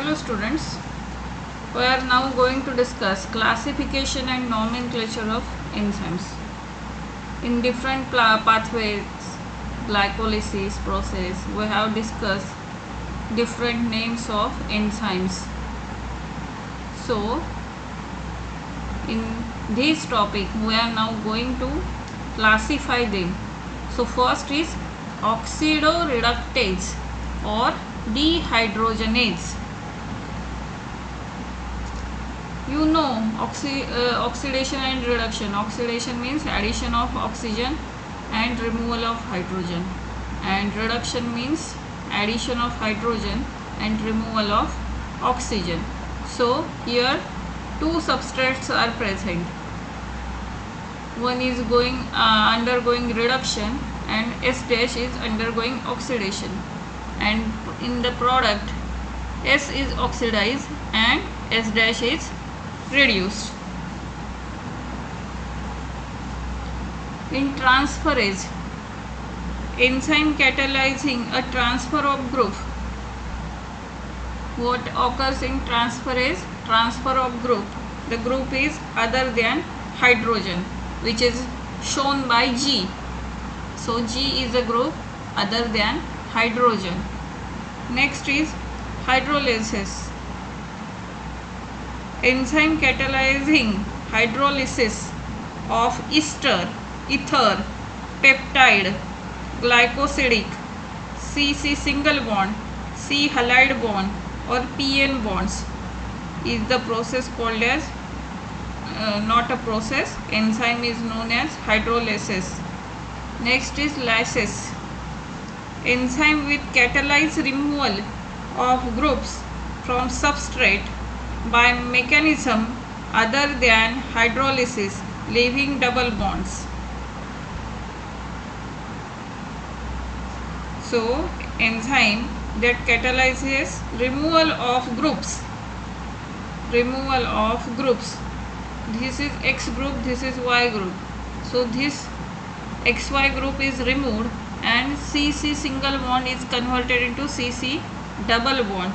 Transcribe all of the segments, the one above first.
Hello students, we are now going to discuss classification and nomenclature of enzymes. In different pathways, glycolysis process, we have discussed different names of enzymes. So, in this topic, we are now going to classify them. So, first is oxidoreductase or dehydrogenase. You know oxidation and reduction. Oxidation means addition of oxygen and removal of hydrogen, and reduction means addition of hydrogen and removal of oxygen. So here two substrates are present. One is undergoing reduction and S dash is undergoing oxidation, and in the product S is oxidized and S dash is reduced. In transferase, enzyme catalyzing a transfer of group. What occurs in transferase? Transfer of group. The group is other than hydrogen, which is shown by G. So G is a group other than hydrogen. Next is hydrolysis. Enzyme catalyzing hydrolysis of ester, ether, peptide, glycosidic, C single bond, C halide bond or PN bonds is the process called as not a process. Enzyme is known as hydrolysis. Next is lysis. Enzyme with catalyzed removal of groups from substrate by mechanism other than hydrolysis, leaving double bonds. So, enzyme that catalyzes removal of groups. This is X group, this is Y group. So, this XY group is removed and CC single bond is converted into CC double bond.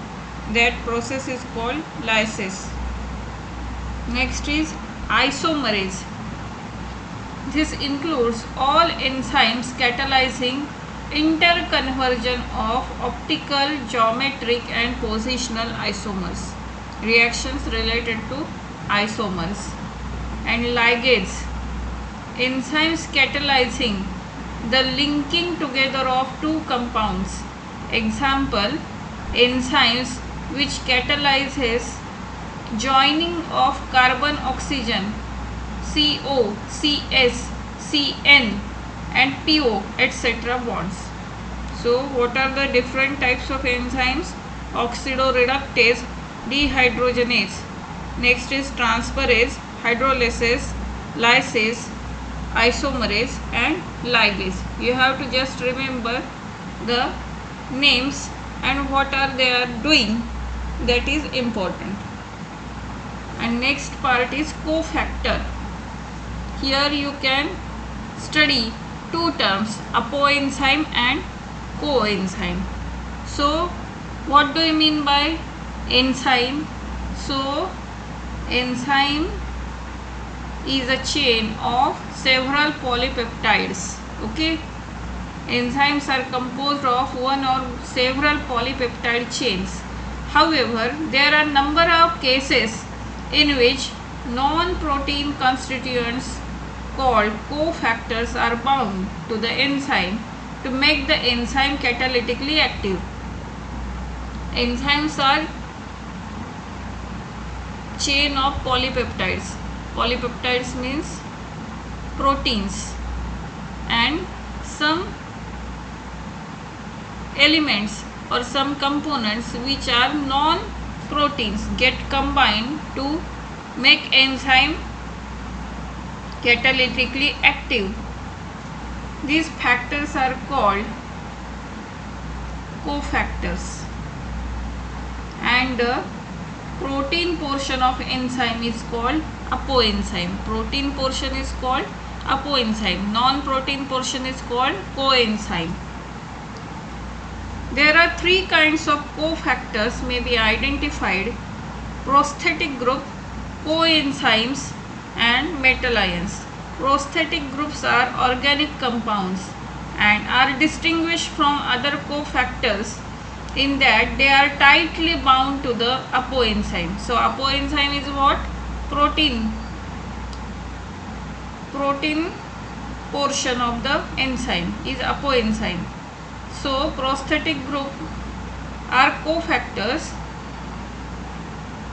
That process is called lysis. Next is isomerase. This includes all enzymes catalyzing interconversion of optical, geometric and positional isomers. Reactions related to isomers. And ligase. Enzymes catalyzing the linking together of two compounds. Example, enzymes which catalyzes joining of carbon oxygen CO, CS, CN and PO etc. bonds. So what are the different types of enzymes? Oxidoreductase, dehydrogenase. Next is transferase, hydrolysis, lysis, isomerase and ligase. You have to just remember the names and what are they are doing, that is important. And next part is cofactor. Here you can study two terms, apoenzyme and coenzyme. So what do you mean by enzyme? So enzyme is a chain of several polypeptides. Okay, enzymes are composed of one or several polypeptide chains. However, there are number of cases in which non-protein constituents called cofactors are bound to the enzyme to make the enzyme catalytically active. Enzymes are chain of polypeptides. Polypeptides means proteins, and some elements or some components which are non-proteins get combined to make enzyme catalytically active. These factors are called cofactors, and the protein portion of enzyme is called apoenzyme. Protein portion is called apoenzyme. Non-protein portion is called coenzyme. There are three kinds of cofactors may be identified: prosthetic group, coenzymes, and metal ions. Prosthetic groups are organic compounds and are distinguished from other cofactors in that they are tightly bound to the apoenzyme. So apoenzyme is what? Protein portion of the enzyme is apoenzyme. So prosthetic group are cofactors,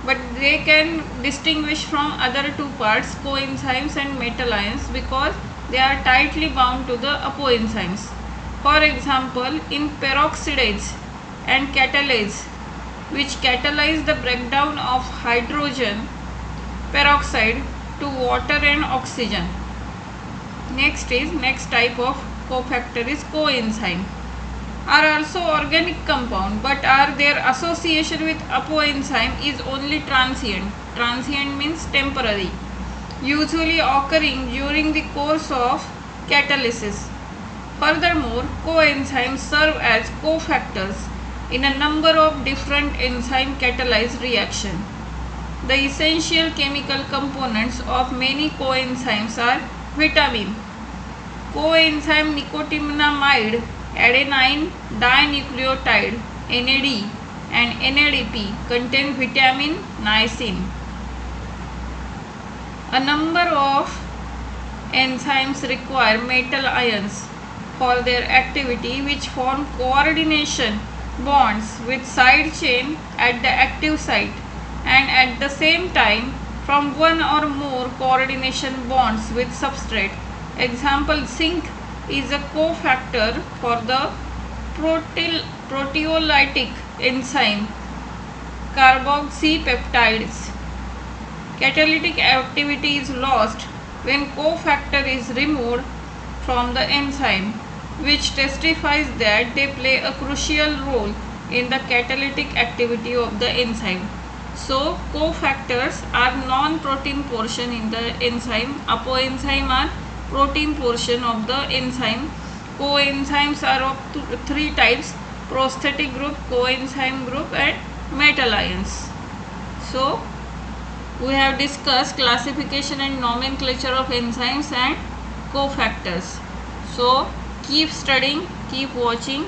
but they can distinguish from other two parts, coenzymes and metal ions, because they are tightly bound to the apoenzymes. For example, in peroxidase and catalase, which catalyze the breakdown of hydrogen peroxide to water and oxygen. Next type of cofactor is coenzyme. Are also organic compound, but are their association with apoenzyme is only transient. Transient means temporary, usually occurring during the course of catalysis. Furthermore, coenzymes serve as cofactors in a number of different enzyme catalyzed reactions. The essential chemical components of many coenzymes are vitamin. Coenzyme nicotinamide adenine dinucleotide NAD and NADP contain vitamin niacin. A number of enzymes require metal ions for their activity, which form coordination bonds with side chain at the active site and at the same time from one or more coordination bonds with substrate. Example, zinc is a cofactor for the proteolytic enzyme carboxypeptides. Catalytic activity is lost when cofactor is removed from the enzyme, which testifies that they play a crucial role in the catalytic activity of the enzyme. So cofactors are non-protein portion in the enzyme. Apoenzyme are protein portion of the enzyme. Coenzymes are of three types: prosthetic group, coenzyme group, and metal ions. So we have discussed classification and nomenclature of enzymes and cofactors. So keep studying, keep watching.